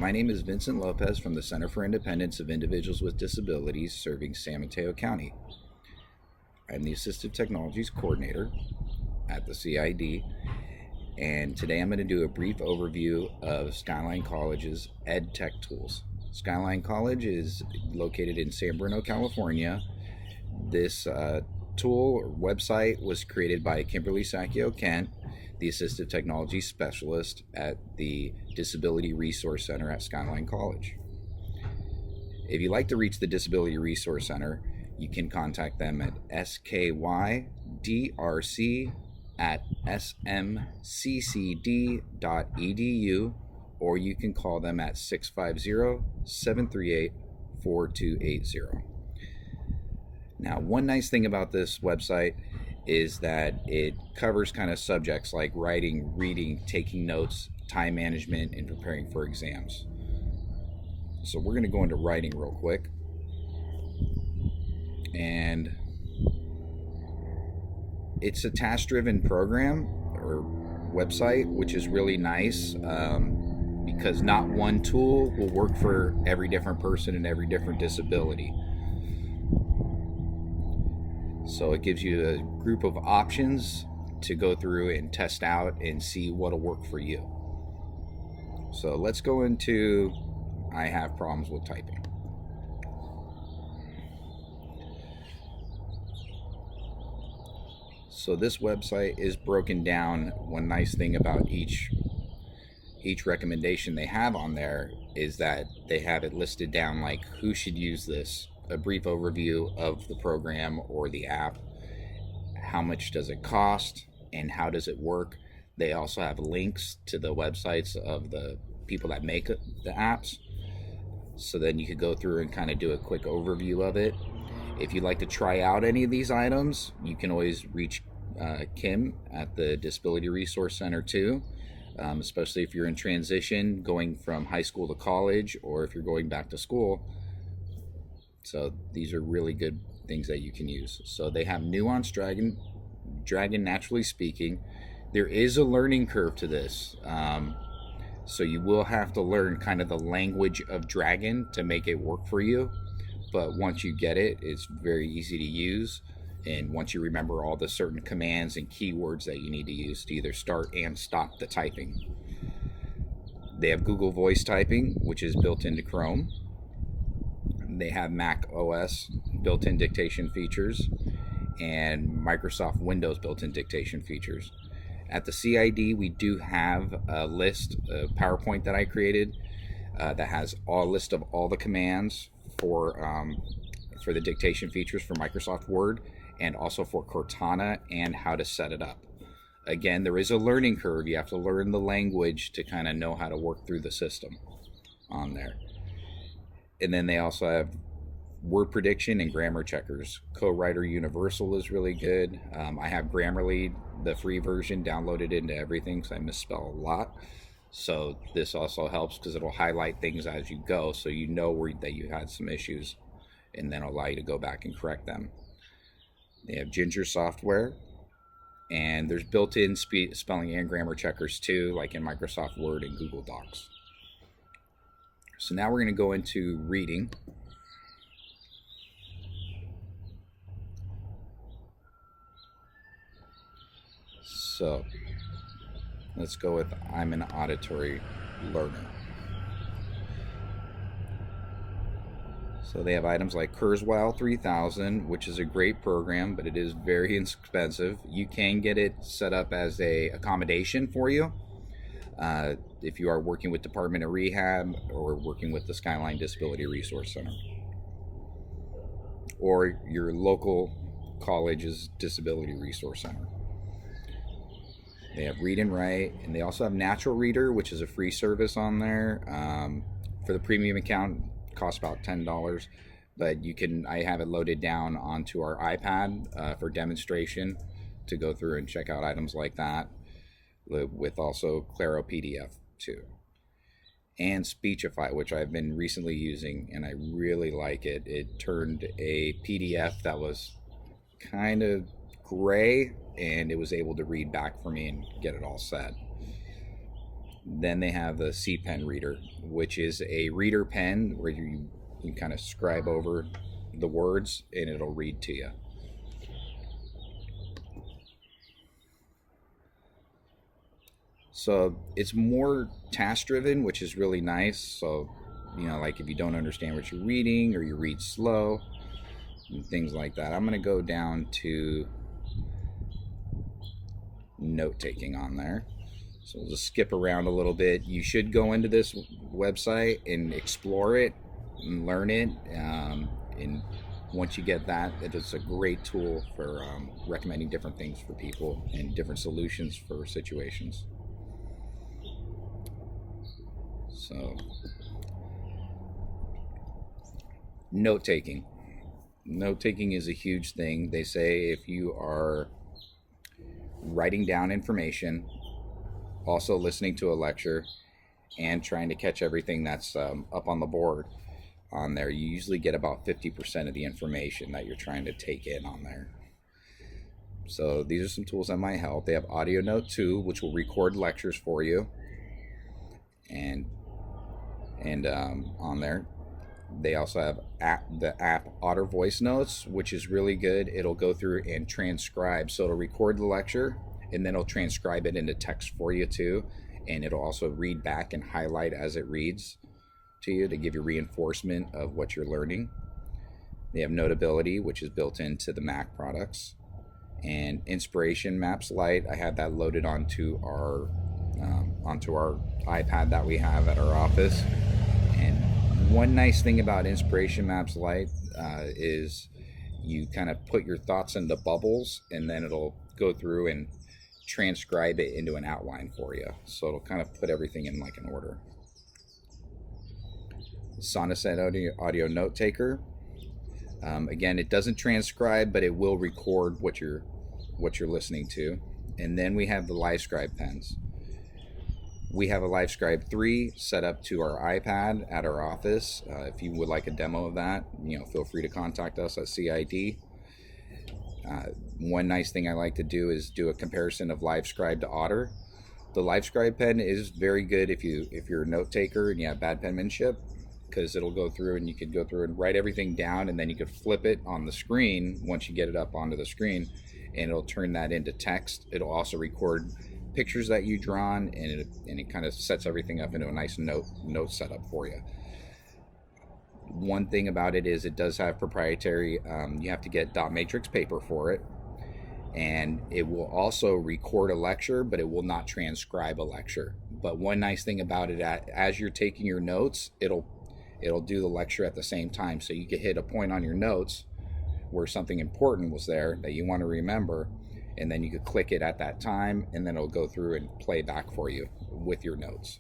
My name is Vincent Lopez from the Center for Independence of Individuals with Disabilities serving San Mateo County. I'm the Assistive Technologies Coordinator at the CID, and today I'm going to do a brief overview of Skyline College's Ed Tech tools. Skyline College is located in San Bruno, California. This tool or website was created by Kimberly Sacchio Kent, the Assistive Technology Specialist at the Disability Resource Center at Skyline College. If you'd like to reach the Disability Resource Center, you can contact them at skydrc@smccd.edu, or you can call them at 650-738-4280. Now, one nice thing about this website is that it covers kind of subjects like writing, reading, taking notes, time management, and preparing for exams. So we're going to go into writing real quick. And it's a task-driven program or website, which is really nice because not one tool will work for every different person and every different disability. So it gives you a group of options to go through and test out and see what'll work for you. So let's go into I have problems with typing. So this website is broken down. One nice thing about each recommendation they have on there is that they have it listed down like who should use this, a brief overview of the program or the app, how much does it cost, and how does it work. They also have links to the websites of the people that make the apps, so then you could go through and kind of do a quick overview of it. If you'd like to try out any of these items, you can always reach Kim at the Disability Resource Center too, especially if you're in transition going from high school to college, or if you're going back to school. So these are really good things that you can use. So they have nuanced dragon naturally speaking. There is a learning curve to this. So you will have to learn kind of the language of dragon to make it work for you. But once you get it, it's very easy to use. And once you remember all the certain commands and keywords that you need to use to either start and stop the typing. They have Google Voice Typing, which is built into Chrome. They have Mac OS built-in dictation features and Microsoft Windows built-in dictation features. At the CID, we do have a list, a PowerPoint that I created that has a list of all the commands for the dictation features for Microsoft Word, and also for Cortana and how to set it up. Again, there is a learning curve. You have to learn the language to kind of know how to work through the system on there. And then they also have word prediction and grammar checkers. Co-Writer Universal is really good. I have Grammarly, the free version, downloaded into everything because I misspell a lot. So this also helps because it'll highlight things as you go, so you know that you had some issues, and then allow you to go back and correct them. They have Ginger software, and there's built-in spelling and grammar checkers too, like in Microsoft Word and Google Docs. So now we're going to go into reading. So let's go with I'm an auditory learner. So they have items like Kurzweil 3000, which is a great program, but it is very expensive. You can get it set up as a accommodation for you. If you are working with Department of Rehab or working with the Skyline Disability Resource Center, or your local college's Disability Resource Center. They have Read and Write, and they also have Natural Reader, which is a free service on there. For the premium account, it costs about $10, but I have it loaded down onto our iPad for demonstration to go through and check out items like that, with also Claro PDF too. And Speechify, which I've been recently using, and I really like it. It turned a PDF that was kind of gray, and it was able to read back for me and get it all set. Then they have the C pen reader, which is a reader pen where you kind of scribe over the words and it'll read to you. So it's more task driven, which is really nice. So, like if you don't understand what you're reading or you read slow and things like that. I'm going to go down to note taking on there. So we'll just skip around a little bit. You should go into this website and explore it and learn it. And once you get that, it is a great tool for recommending different things for people and different solutions for situations. So, note taking. Note taking is a huge thing. They say if you are writing down information, also listening to a lecture, and trying to catch everything that's up on the board on there, you usually get about 50% of the information that you're trying to take in on there. So these are some tools that might help. They have Audio Note 2, which will record lectures for you, and on there. They also have the app Otter Voice Notes, which is really good. It'll go through and transcribe. So it'll record the lecture and then it'll transcribe it into text for you too. And it'll also read back and highlight as it reads to you to give you reinforcement of what you're learning. They have Notability, which is built into the Mac products. And Inspiration Maps Lite, I have that loaded onto our iPad that we have at our office. And one nice thing about Inspiration Maps Lite is you kind of put your thoughts into bubbles and then it'll go through and transcribe it into an outline for you. So it'll kind of put everything in like an order. Sonoset Audio Note Taker. Again, it doesn't transcribe, but it will record what you're listening to. And then we have the LiveScribe pens. We have a LiveScribe 3 set up to our iPad at our office. If you would like a demo of that, feel free to contact us at CID. One nice thing I like to do is do a comparison of LiveScribe to Otter. The LiveScribe pen is very good if you're a note taker and you have bad penmanship, because it'll go through and you could go through and write everything down, and then you could flip it on the screen once you get it up onto the screen, and it'll turn that into text. It'll also record pictures that you drawn, and it kind of sets everything up into a nice note setup for you. One thing about it is it does have proprietary, you have to get dot matrix paper for it, and it will also record a lecture, but it will not transcribe a lecture. But one nice thing about it, as you're taking your notes, it'll do the lecture at the same time, so you can hit a point on your notes where something important was there that you want to remember, and then you could click it at that time, and then it'll go through and play back for you with your notes.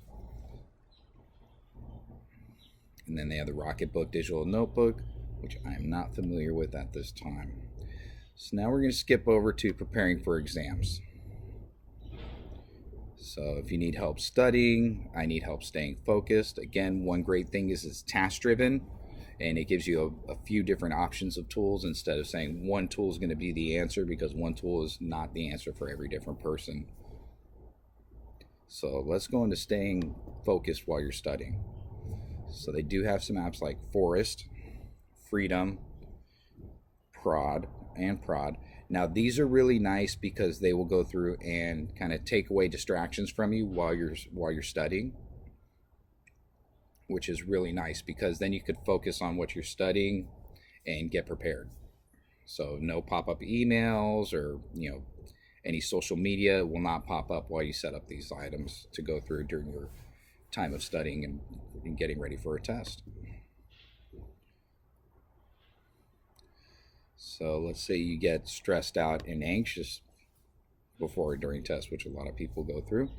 And then they have the Rocketbook digital notebook, which I'm not familiar with at this time. So now we're going to skip over to preparing for exams. So if you need help studying, I need help staying focused. Again, one great thing is it's task driven, and it gives you a few different options of tools instead of saying one tool is going to be the answer, because one tool is not the answer for every different person. So let's go into staying focused while you're studying. So they do have some apps like Forest, Freedom, Prod. Now these are really nice because they will go through and kind of take away distractions from you while you're studying, which is really nice, because then you could focus on what you're studying and get prepared. So no pop-up emails or any social media will not pop up while you set up these items to go through during your time of studying and getting ready for a test. So let's say you get stressed out and anxious before or during tests, which a lot of people go through.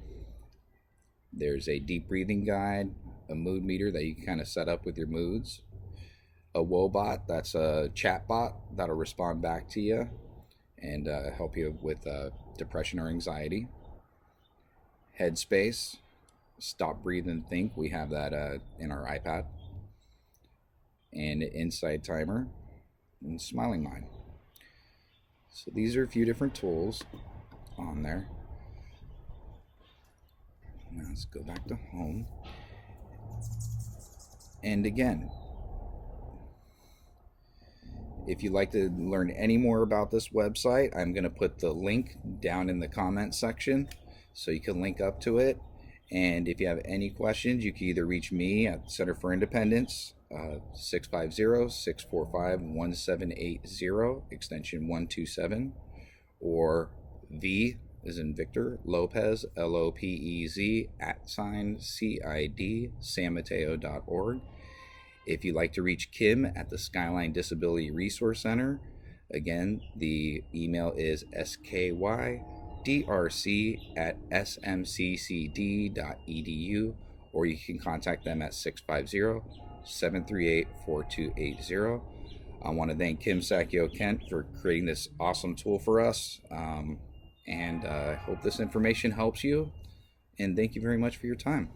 There's a deep breathing guide, a mood meter that you can kind of set up with your moods, a Wobot, that's a chat bot that'll respond back to you and help you with depression or anxiety. Headspace, Stop, Breathe, and Think, we have that in our iPad. And Insight Timer and Smiling Mind. So these are a few different tools on there. Now Let's go back to home. And again, if you'd like to learn any more about this website, I'm going to put the link down in the comment section so you can link up to it. And if you have any questions, you can either reach me at Center for Independence, 650-645-1780, extension 127, or V as in Victor, Lopez, Lopez, @CID, sanmateo.org. If you'd like to reach Kim at the Skyline Disability Resource Center, again, the email is skydrc@smccd.edu, or you can contact them at 650-738-4280. I want to thank Kim Sakio Kent for creating this awesome tool for us, and I hope this information helps you, and thank you very much for your time.